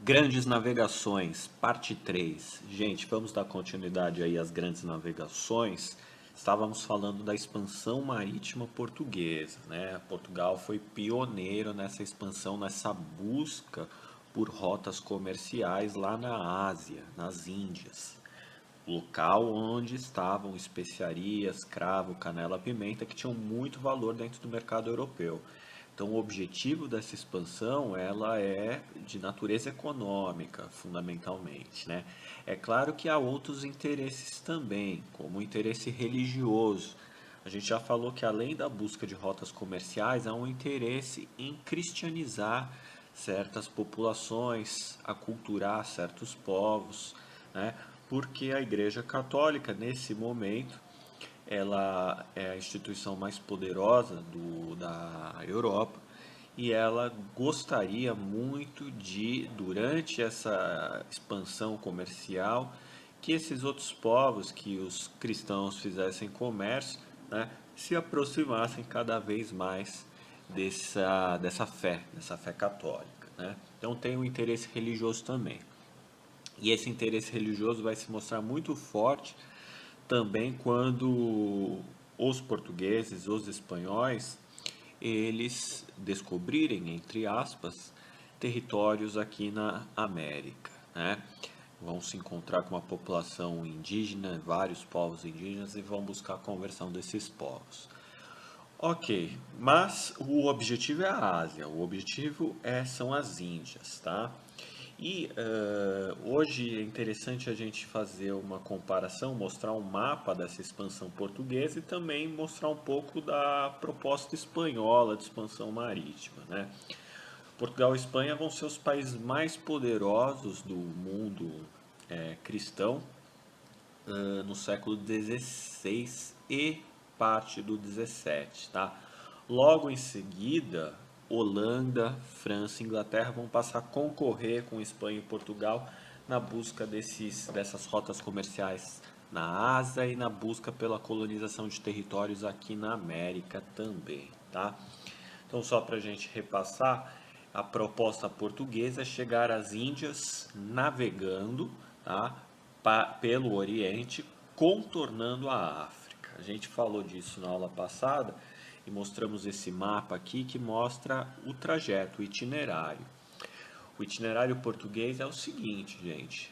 Grandes navegações, parte 3. Gente, vamos dar continuidade aí às grandes navegações. Estávamos falando da expansão marítima portuguesa, né? Portugal foi pioneiro nessa expansão, nessa busca por rotas comerciais lá na Ásia, nas Índias. Local onde estavam especiarias, cravo, canela, pimenta, que tinham muito valor dentro do mercado europeu. Então, o objetivo dessa expansão, ela é de natureza econômica, fundamentalmente, né? É claro que há outros interesses também, como o interesse religioso. A gente já falou que além da busca de rotas comerciais, há um interesse em cristianizar certas populações, aculturar certos povos, né? Porque a Igreja Católica, nesse momento, ela é a instituição mais poderosa da Europa e ela gostaria muito de, durante essa expansão comercial, que esses outros povos, que os cristãos fizessem comércio, né, se aproximassem cada vez mais dessa fé católica, né? Então tem um interesse religioso também. E esse interesse religioso vai se mostrar muito forte também quando os portugueses, os espanhóis, eles descobrirem, entre aspas, territórios aqui na América, né? Vão se encontrar com uma população indígena, vários povos indígenas, e vão buscar a conversão desses povos. Ok, mas o objetivo é a Ásia, o objetivo são as Índias, tá? E hoje é interessante a gente fazer uma comparação, mostrar um mapa dessa expansão portuguesa e também mostrar um pouco da proposta espanhola de expansão marítima, né? Portugal e Espanha vão ser os países mais poderosos do mundo cristão no século XVI e parte do XVII, tá? Logo em seguida, Holanda, França e Inglaterra vão passar a concorrer com Espanha e Portugal na busca dessas rotas comerciais na Ásia e na busca pela colonização de territórios aqui na América também, tá? Então, só para a gente repassar, a proposta portuguesa é chegar às Índias navegando, tá, pelo Oriente, contornando a África. A gente falou disso na aula passada e mostramos esse mapa aqui que mostra o trajeto, o itinerário. O itinerário português é o seguinte, gente: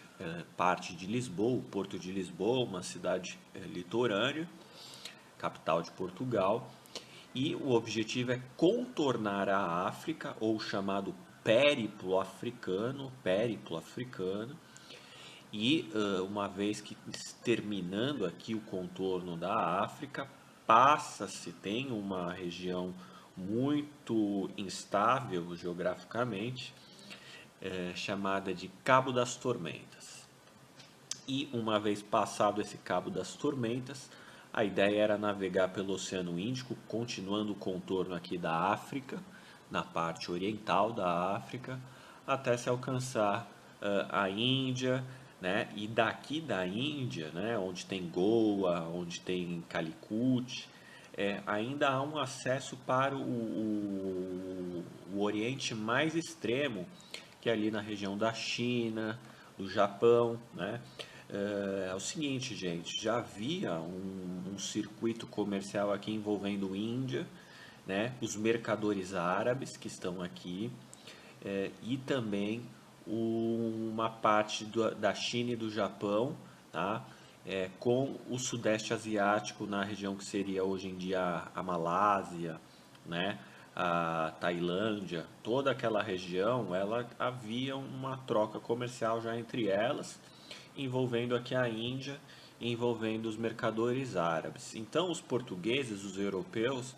parte de Lisboa, o Porto de Lisboa, uma cidade litorânea, capital de Portugal, e o objetivo é contornar a África, ou chamado périplo africano, e uma vez que terminando aqui o contorno da África, passa-se, tem uma região muito instável geograficamente, chamada de Cabo das Tormentas. E uma vez passado esse Cabo das Tormentas, a ideia era navegar pelo Oceano Índico, continuando o contorno aqui da África, na parte oriental da África, até se alcançar a Índia, né? E daqui da Índia, né, onde tem Goa, onde tem Calicut, ainda há um acesso para o Oriente mais extremo, que é ali na região da China, do Japão, né? É o seguinte, gente, já havia um circuito comercial aqui envolvendo Índia, né? Os mercadores árabes que estão aqui, e também uma parte da China e do Japão, tá? Com o Sudeste Asiático na região que seria hoje em dia a Malásia, né? A Tailândia, toda aquela região, ela havia uma troca comercial já entre elas, envolvendo aqui a Índia, envolvendo os mercadores árabes. Então, os portugueses, os europeus,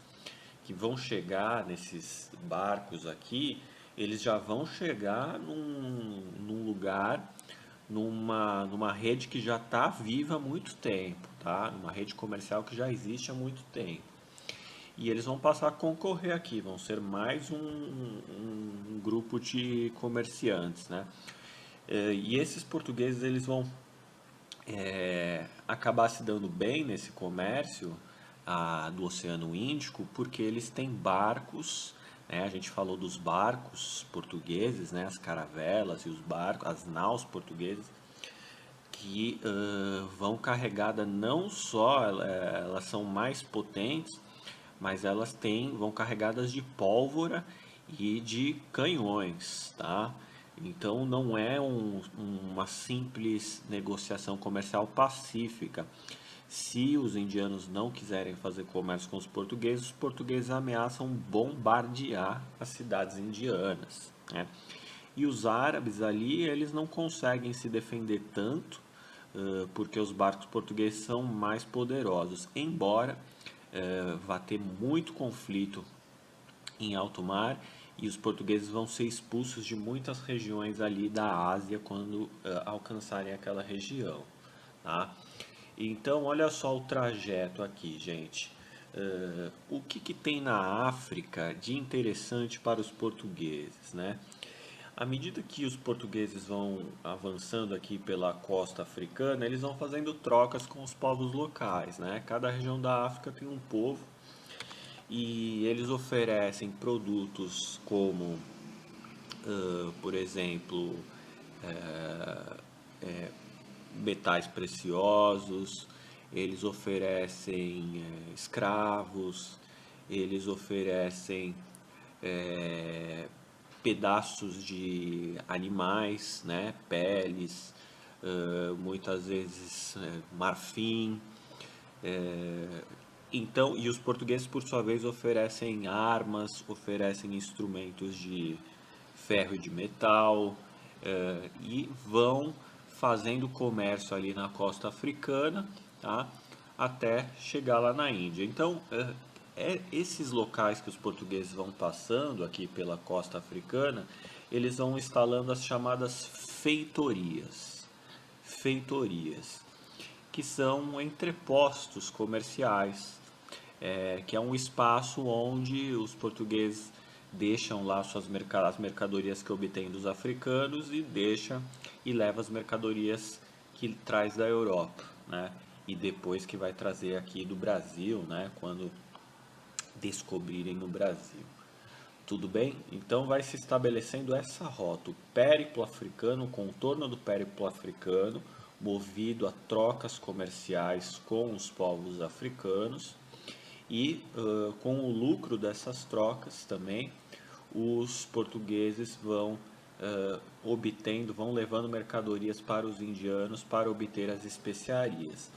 que vão chegar nesses barcos aqui, eles já vão chegar num lugar, numa rede que já está viva há muito tempo, tá? Numa rede comercial que já existe há muito tempo. E eles vão passar a concorrer aqui, vão ser mais um grupo de comerciantes, né? E esses portugueses eles vão acabar se dando bem nesse comércio do Oceano Índico porque eles têm barcos né? A gente falou dos barcos portugueses, né? As caravelas e os barcos, as naus portuguesas, que vão carregadas não só, elas são mais potentes, mas elas vão carregadas de pólvora e de canhões, tá? Então não é uma simples negociação comercial pacífica. Se os indianos não quiserem fazer comércio com os portugueses ameaçam bombardear as cidades indianas, né? E os árabes ali, eles não conseguem se defender tanto, porque os barcos portugueses são mais poderosos, embora vá ter muito conflito em alto mar e os portugueses vão ser expulsos de muitas regiões ali da Ásia quando alcançarem aquela região, tá? Então, olha só o trajeto aqui, gente. O que tem na África de interessante para os portugueses, né? À medida que os portugueses vão avançando aqui pela costa africana, eles vão fazendo trocas com os povos locais, né? Cada região da África tem um povo e eles oferecem produtos como, por exemplo, metais preciosos, eles oferecem escravos, eles oferecem é, pedaços de animais, né, peles, muitas vezes marfim. Então, e os portugueses, por sua vez, oferecem armas, oferecem instrumentos de ferro e de metal, e vão fazendo comércio ali na costa africana, tá? Até chegar lá na Índia. Então, esses locais que os portugueses vão passando aqui pela costa africana, eles vão instalando as chamadas feitorias. Feitorias, que são entrepostos comerciais, que é um espaço onde os portugueses deixam lá as mercadorias que obtêm dos africanos e leva as mercadorias que traz da Europa, né? E depois que vai trazer aqui do Brasil, né? Quando descobrirem no Brasil. Tudo bem? Então vai se estabelecendo essa rota, o périplo africano, o contorno do périplo africano, movido a trocas comerciais com os povos africanos e com o lucro dessas trocas também, os portugueses vão levando mercadorias para os indianos para obter as especiarias.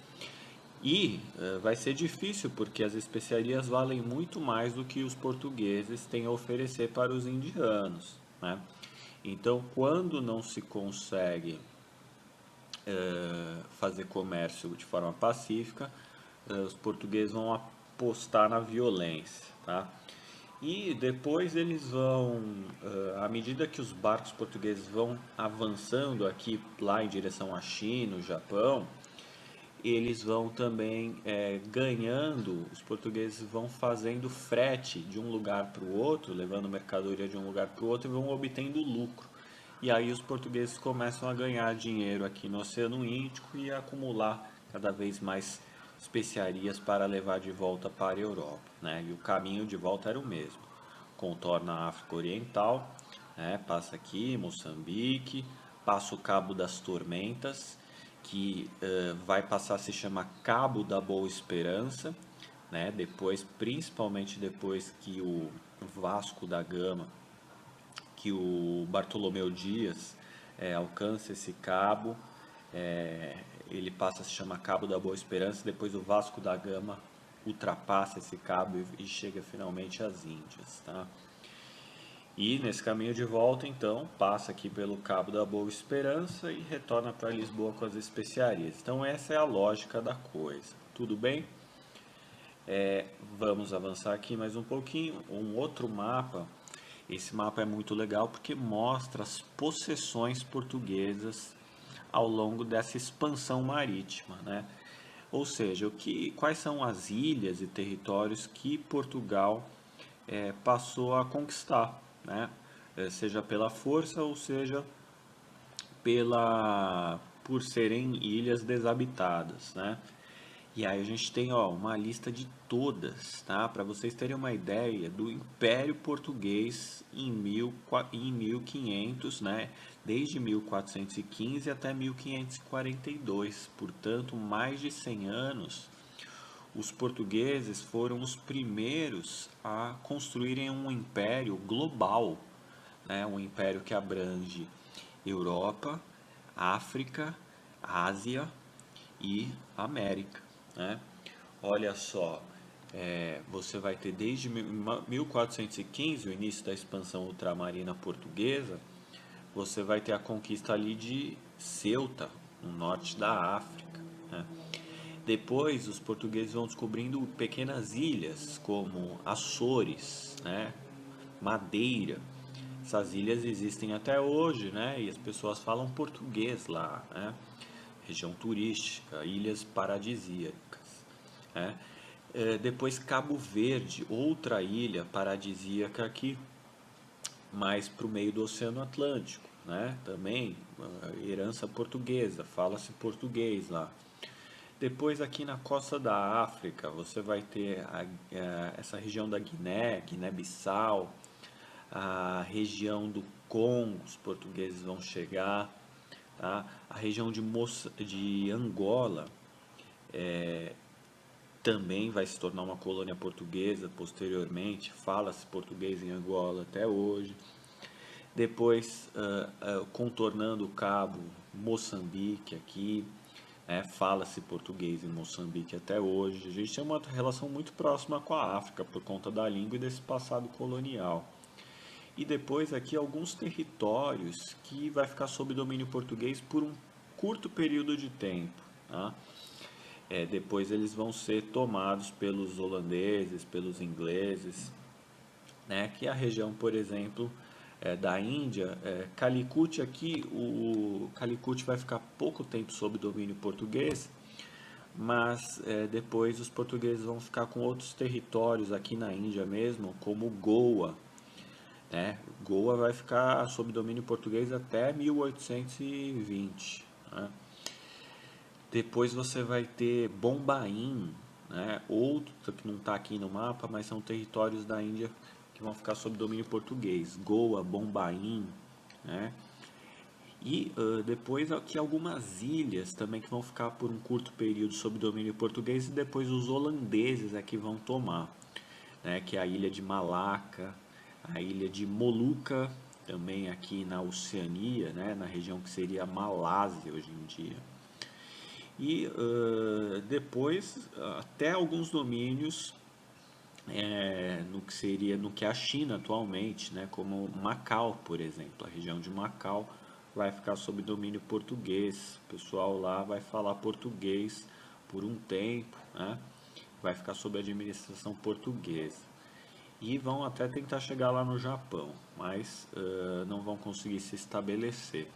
E vai ser difícil porque as especiarias valem muito mais do que os portugueses têm a oferecer para os indianos, né? Então, quando não se consegue fazer comércio de forma pacífica, os portugueses vão apostar na violência, tá? E depois eles vão, à medida que os barcos portugueses vão avançando aqui lá em direção à China, o Japão, eles vão também ganhando, os portugueses vão fazendo frete de um lugar para o outro, levando mercadoria de um lugar para o outro e vão obtendo lucro. E aí os portugueses começam a ganhar dinheiro aqui no Oceano Índico e a acumular cada vez mais especiarias para levar de volta para a Europa, né? E o caminho de volta era o mesmo. Contorna a África Oriental, né? Passa aqui Moçambique, passa o Cabo das Tormentas, que vai passar a se chamar Cabo da Boa Esperança, né? Depois, principalmente depois que o Vasco da Gama, que o Bartolomeu Dias alcança esse cabo, ele passa a se chamar Cabo da Boa Esperança, depois o Vasco da Gama ultrapassa esse cabo e chega finalmente às Índias, tá? E nesse caminho de volta, então, passa aqui pelo Cabo da Boa Esperança e retorna para Lisboa com as especiarias. Então, essa é a lógica da coisa. Tudo bem? Vamos avançar aqui mais um pouquinho. Um outro mapa. Esse mapa é muito legal porque mostra as possessões portuguesas ao longo dessa expansão marítima, né? Ou seja, quais são as ilhas e territórios que Portugal passou a conquistar, né? Seja pela força ou seja por serem ilhas desabitadas, né? E aí a gente tem, ó, uma lista de todas, tá? Para vocês terem uma ideia do Império Português em 1500, né? Desde 1415 até 1542. Portanto, mais de 100 anos, os portugueses foram os primeiros a construírem um império global, né? Um império que abrange Europa, África, Ásia e América, né? Olha só, você vai ter desde 1415, o início da expansão ultramarina portuguesa, você vai ter a conquista ali de Ceuta, no norte da África, né? Depois, os portugueses vão descobrindo pequenas ilhas, como Açores, né? Madeira. Essas ilhas existem até hoje, né? E as pessoas falam português lá, né? Região turística, ilhas paradisíacas, né? Depois Cabo Verde, outra ilha paradisíaca aqui, mais para o meio do Oceano Atlântico, né? Também herança portuguesa, fala-se português lá. Depois aqui na costa da África, você vai ter essa região da Guiné, Guiné-Bissau, a região do Congo, os portugueses vão chegar, tá? A região de Angola também vai se tornar uma colônia portuguesa posteriormente, fala-se português em Angola até hoje. Depois, contornando o cabo, Moçambique aqui, fala-se português em Moçambique até hoje. A gente tem uma relação muito próxima com a África por conta da língua e desse passado colonial. E depois aqui alguns territórios que vai ficar sob domínio português por um curto período de tempo, tá? Depois eles vão ser tomados pelos holandeses, pelos ingleses, né? Que é a região, por exemplo, da Índia, Calicut aqui, o Calicut vai ficar pouco tempo sob domínio português, mas depois os portugueses vão ficar com outros territórios aqui na Índia mesmo, como Goa, né? Goa vai ficar sob domínio português até 1820, né? Depois você vai ter Bombaim, né? Outro que não está aqui no mapa, mas são territórios da Índia que vão ficar sob domínio português. Goa, Bombaim, né? E depois aqui algumas ilhas também que vão ficar por um curto período sob domínio português e depois os holandeses aqui vão tomar, né? Que é a ilha de Malaca, a ilha de Molucca, também aqui na Oceania, né? Na região que seria a Malásia hoje em dia. E depois até alguns domínios no que é a China atualmente, né, como Macau, por exemplo. A região de Macau vai ficar sob domínio português. O pessoal lá vai falar português por um tempo, né? Vai ficar sob administração portuguesa. E vão até tentar chegar lá no Japão, mas não vão conseguir se estabelecer.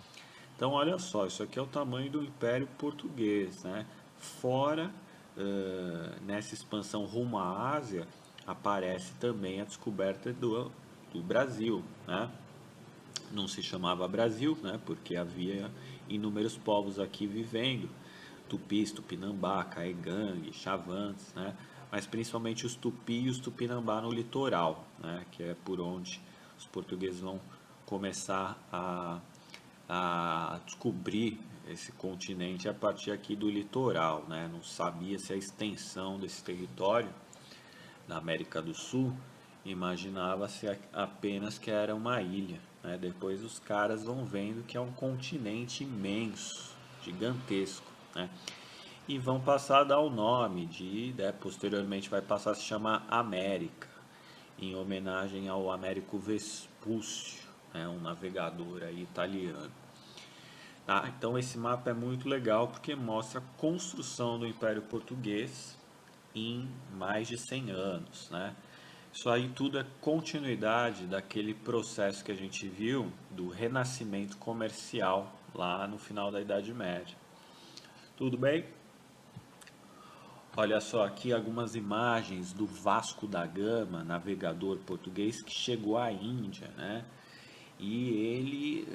Então, olha só, isso aqui é o tamanho do Império Português, né? Fora, nessa expansão rumo à Ásia, aparece também a descoberta do Brasil, né? Não se chamava Brasil, né? Porque havia inúmeros povos aqui vivendo, Tupis, Tupinambá, Caegangue, Chavantes, né? Mas principalmente os Tupi e os Tupinambá no litoral, né? Que é por onde os portugueses vão começar a descobrir esse continente a partir aqui do litoral, né? Não sabia se a extensão desse território da América do Sul, imaginava-se apenas que era uma ilha, né? Depois os caras vão vendo que é um continente imenso, gigantesco, né? E vão passar a dar o nome posteriormente vai passar a se chamar América, em homenagem ao Américo Vespúcio, né? Um navegador aí italiano. Tá? Então esse mapa é muito legal porque mostra a construção do Império Português em mais de 100 anos, né? Isso aí tudo é continuidade daquele processo que a gente viu do renascimento comercial lá no final da Idade Média. Tudo bem? Olha só aqui algumas imagens do Vasco da Gama, navegador português que chegou à Índia, né? e ele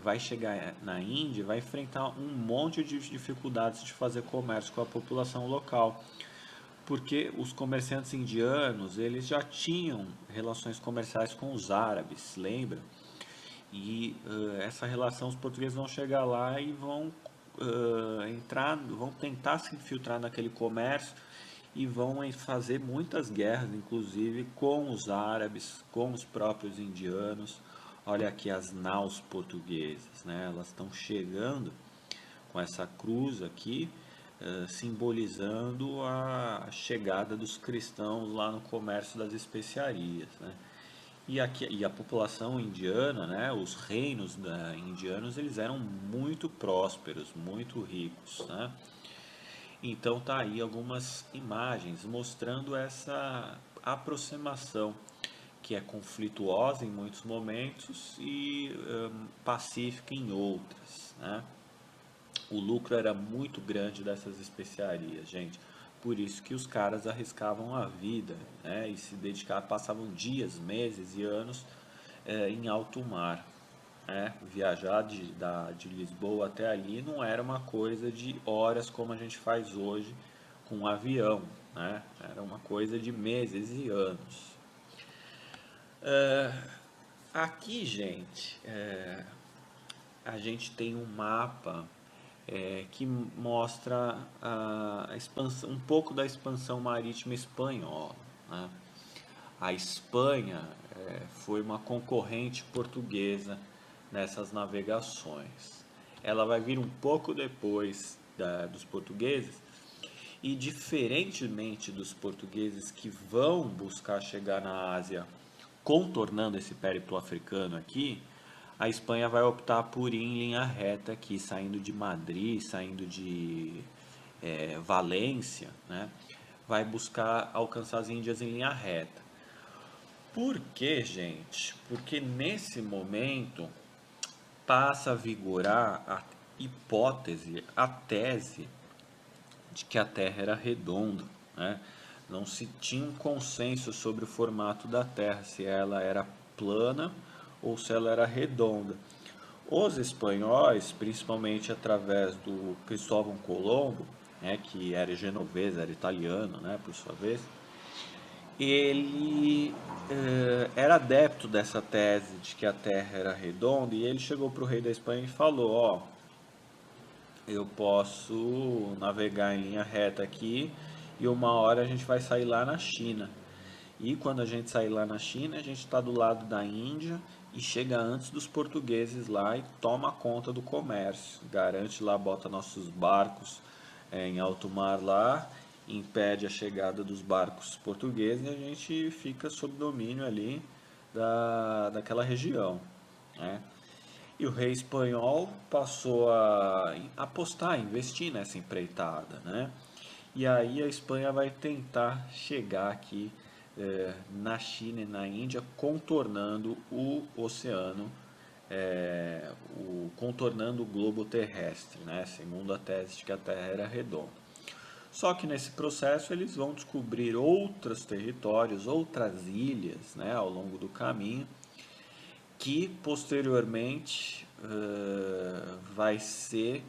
vai chegar na Índia, vai enfrentar um monte de dificuldades de fazer comércio com a população local, porque os comerciantes indianos, eles já tinham relações comerciais com os árabes, lembra? E essa relação, os portugueses vão chegar lá e vão entrar, vão tentar se infiltrar naquele comércio e vão fazer muitas guerras, inclusive com os árabes, com os próprios indianos. Olha aqui as naus portuguesas, né? Elas estão chegando com essa cruz aqui, simbolizando a chegada dos cristãos lá no comércio das especiarias, né? E a população indiana, né, os reinos indianos, eles eram muito prósperos, muito ricos, né? Então tá aí algumas imagens mostrando essa aproximação que é conflituosa em muitos momentos e pacífica em outras, né? O lucro era muito grande dessas especiarias, gente. Por isso que os caras arriscavam a vida, né? E se dedicavam, passavam dias, meses e anos em alto mar, né? Viajar de Lisboa até ali não era uma coisa de horas como a gente faz hoje com um avião, né? Era uma coisa de meses e anos. Aqui, gente, a gente tem um mapa que mostra a expansão, um pouco da expansão marítima espanhola, né? A Espanha foi uma concorrente portuguesa nessas navegações. Ela vai vir um pouco depois dos portugueses e, diferentemente dos portugueses que vão buscar chegar na Ásia contornando esse périplo africano aqui, a Espanha vai optar por ir em linha reta aqui, saindo de Madrid, saindo de Valência, né? Vai buscar alcançar as Índias em linha reta. Por quê, gente? Porque nesse momento passa a vigorar a hipótese, a tese de que a Terra era redonda, né? Não se tinha um consenso sobre o formato da Terra, se ela era plana ou se ela era redonda. Os espanhóis, principalmente através do Cristóvão Colombo, né, que era genovês, era italiano, né, por sua vez, ele era adepto dessa tese de que a Terra era redonda e ele chegou para o rei da Espanha e falou: ó, eu posso navegar em linha reta aqui e uma hora a gente vai sair lá na China. E quando a gente sair lá na China, a gente está do lado da Índia e chega antes dos portugueses lá e toma conta do comércio. Garante lá, bota nossos barcos em alto mar lá, impede a chegada dos barcos portugueses e a gente fica sob domínio ali daquela região, né? E o rei espanhol passou a apostar, investir nessa empreitada, né? E aí a Espanha vai tentar chegar aqui na China e na Índia, contornando o oceano, contornando o globo terrestre, né? Segundo a tese de que a Terra era redonda. Só que nesse processo eles vão descobrir outros territórios, outras ilhas, né, ao longo do caminho, que posteriormente vai ser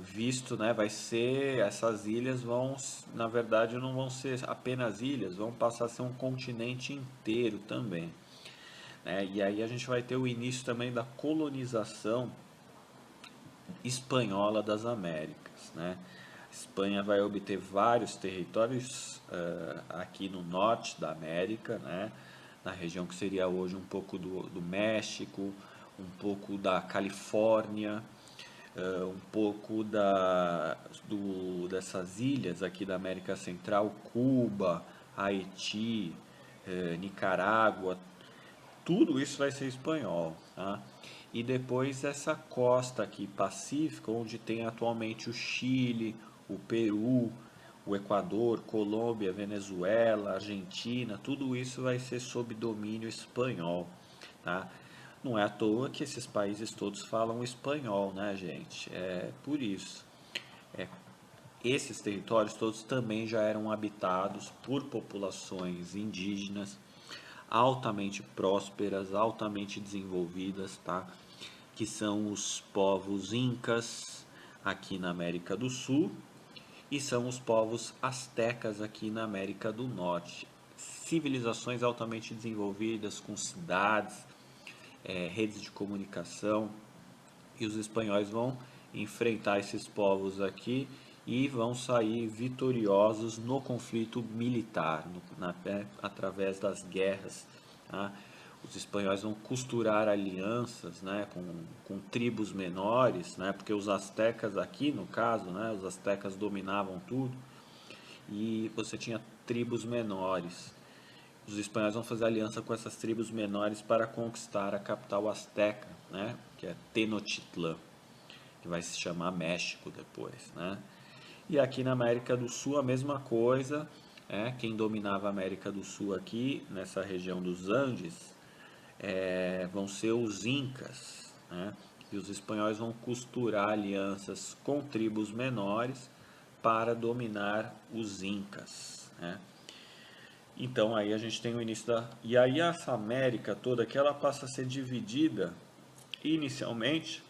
visto, né, vai ser, essas ilhas vão, na verdade, não vão ser apenas ilhas, vão passar a ser um continente inteiro também, né? E aí a gente vai ter o início também da colonização espanhola das Américas, né? A Espanha vai obter vários territórios aqui no norte da América, né? Na região que seria hoje um pouco do México, um pouco da Califórnia, um pouco dessas ilhas aqui da América Central, Cuba, Haiti, Nicarágua, tudo isso vai ser espanhol, tá? E depois essa costa aqui pacífica, onde tem atualmente o Chile, o Peru, o Equador, Colômbia, Venezuela, Argentina, tudo isso vai ser sob domínio espanhol, tá? Não é à toa que esses países todos falam espanhol, né, gente? É por isso. Esses territórios todos também já eram habitados por populações indígenas altamente prósperas, altamente desenvolvidas, tá? Que são os povos incas aqui na América do Sul e são os povos astecas aqui na América do Norte. Civilizações altamente desenvolvidas, com cidades, redes de comunicação, e os espanhóis vão enfrentar esses povos aqui e vão sair vitoriosos no conflito militar, através das guerras. Tá? Os espanhóis vão costurar alianças, né, com tribos menores, né, porque os astecas aqui, no caso, né, os astecas dominavam tudo, e você tinha tribos menores. Os espanhóis vão fazer aliança com essas tribos menores para conquistar a capital asteca, né, que é Tenochtitlan, que vai se chamar México depois, né? E aqui na América do Sul a mesma coisa, quem dominava a América do Sul aqui, nessa região dos Andes, vão ser os incas, né? E os espanhóis vão costurar alianças com tribos menores para dominar os incas, né? Então aí a gente tem o início da... E aí essa América toda aqui, ela passa a ser dividida inicialmente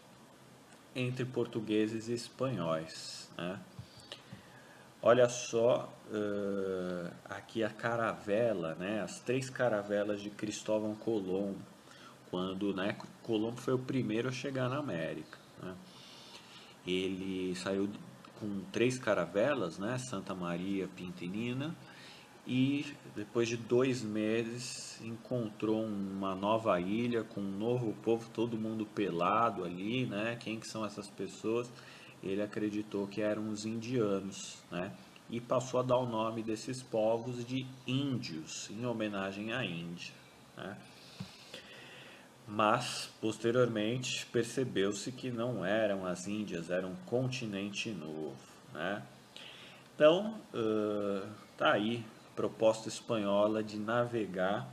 entre portugueses e espanhóis, né? Olha só, aqui a caravela, né? As 3 caravelas de Cristóvão Colombo, quando, né, Colombo foi o primeiro a chegar na América, né? Ele saiu com 3 caravelas, né? Santa Maria, Pinta e Nina, e depois de 2 meses encontrou uma nova ilha com um novo povo, todo mundo pelado ali, né? Quem que são essas pessoas? Ele acreditou que eram os indianos, né? E passou a dar o nome desses povos de índios, em homenagem à Índia, né? Mas, posteriormente, percebeu-se que não eram as Índias, era um continente novo, né? Então, tá aí a proposta espanhola de navegar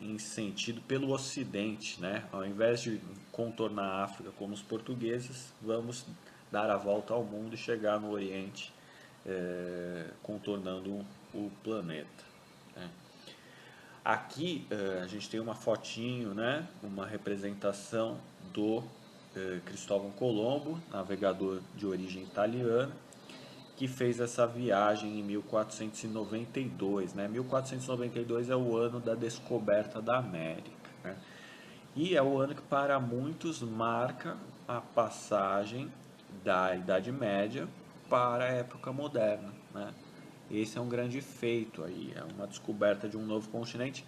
em sentido pelo Ocidente, né? Ao invés de contornar a África como os portugueses, vamos dar a volta ao mundo e chegar no Oriente, contornando o planeta, né? Aqui a gente tem uma fotinho, né? Uma representação do Cristóvão Colombo, navegador de origem italiana, que fez essa viagem em 1492, né? 1492 é o ano da descoberta da América, né? E é o ano que para muitos marca a passagem da Idade Média para a época moderna, né? Esse é um grande feito aí, é uma descoberta de um novo continente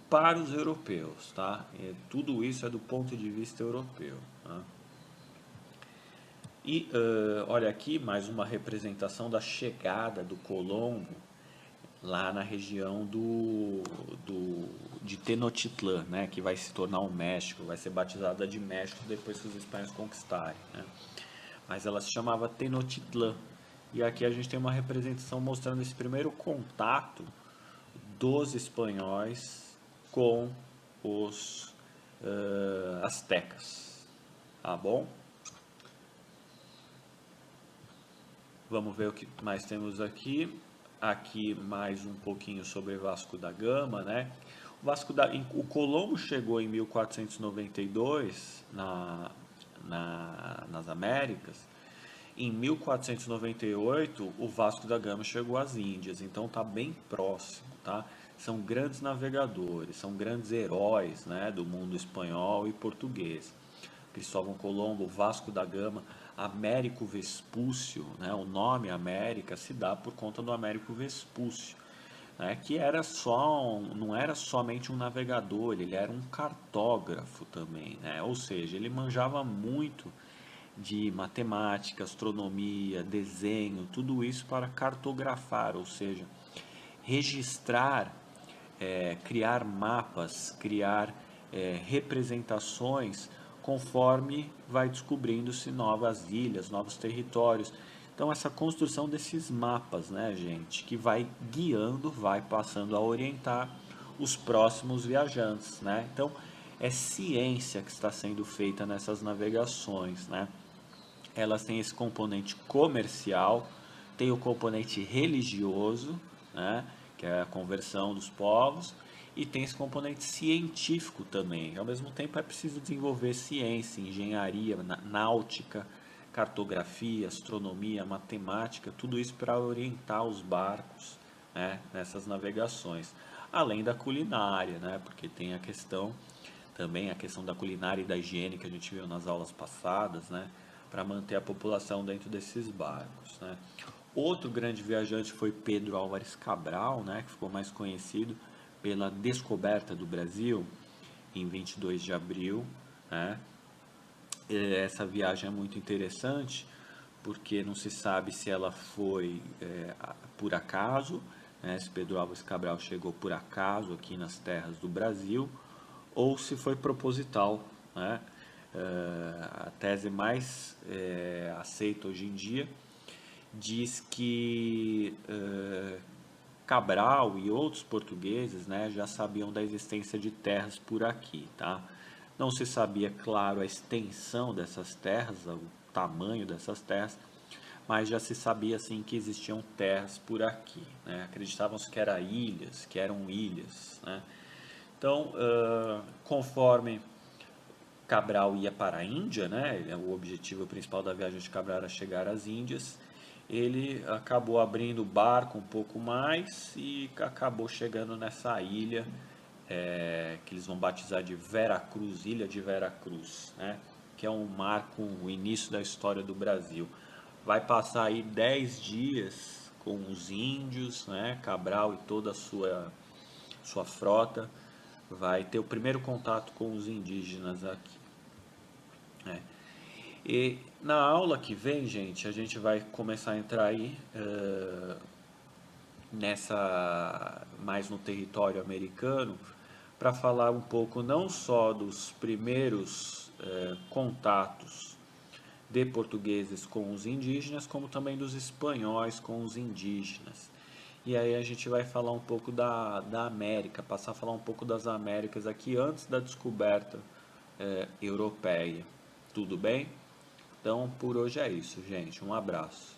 para os europeus, tá? E tudo isso é do ponto de vista europeu, tá? E olha aqui mais uma representação da chegada do Colombo lá na região de Tenochtitlan, né, que vai se tornar o México, vai ser batizada de México depois que os espanhóis conquistarem, né? Mas ela se chamava Tenochtitlan. E aqui a gente tem uma representação mostrando esse primeiro contato dos espanhóis com os astecas, tá bom? Vamos ver o que mais temos aqui. Aqui mais um pouquinho sobre Vasco da Gama, né? O Colombo chegou em 1492 nas Américas. Em 1498, o Vasco da Gama chegou às Índias, então está bem próximo, tá? São grandes navegadores, são grandes heróis, né, do mundo espanhol e português. Cristóvão Colombo, Vasco da Gama, Américo Vespúcio, né? O nome América se dá por conta do Américo Vespúcio, né? Que não era somente um navegador, ele era um cartógrafo também, né? Ou seja, ele manjava muito de matemática, astronomia, desenho, tudo isso para cartografar, ou seja, registrar, criar mapas, criar representações conforme vai descobrindo-se novas ilhas, novos territórios. Então essa construção desses mapas, né, gente, que vai guiando, vai passando a orientar os próximos viajantes, né? Então é ciência que está sendo feita nessas navegações, né? Elas têm esse componente comercial, tem o componente religioso, né, que é a conversão dos povos, e tem esse componente científico também. Ao mesmo tempo é preciso desenvolver ciência, engenharia, náutica, cartografia, astronomia, matemática, tudo isso para orientar os barcos, né, nessas navegações. Além da culinária, né, porque tem a questão também, a questão da culinária e da higiene que a gente viu nas aulas passadas, né, para manter a população dentro desses barcos, né. Outro grande viajante foi Pedro Álvares Cabral, né, que ficou mais conhecido pela descoberta do Brasil em 22 de abril, né. Essa viagem é muito interessante porque não se sabe se ela foi por acaso, né, se Pedro Álvares Cabral chegou por acaso aqui nas terras do Brasil, ou se foi proposital, né? A tese mais aceita hoje em dia diz que Cabral e outros portugueses, né, já sabiam da existência de terras por aqui, tá? Não se sabia, claro, a extensão dessas terras, o tamanho dessas terras, mas já se sabia assim que existiam terras por aqui, né? Acreditavam-se que eram ilhas, né? Então, conforme Cabral ia para a Índia, né? O objetivo principal da viagem de Cabral era chegar às Índias. Ele acabou abrindo o barco um pouco mais e acabou chegando nessa ilha que eles vão batizar de Veracruz, Ilha de Veracruz, né? Que é um marco, o início da história do Brasil. Vai passar aí 10 dias com os índios, né? Cabral e toda a sua frota. Vai ter o primeiro contato com os indígenas aqui, né? E na aula que vem, gente, a gente vai começar a entrar aí nessa mais no território americano para falar um pouco não só dos primeiros contatos de portugueses com os indígenas, como também dos espanhóis com os indígenas. E aí a gente vai falar um pouco da América, passar a falar um pouco das Américas aqui antes da descoberta europeia. Tudo bem? Então por hoje é isso, gente. Um abraço.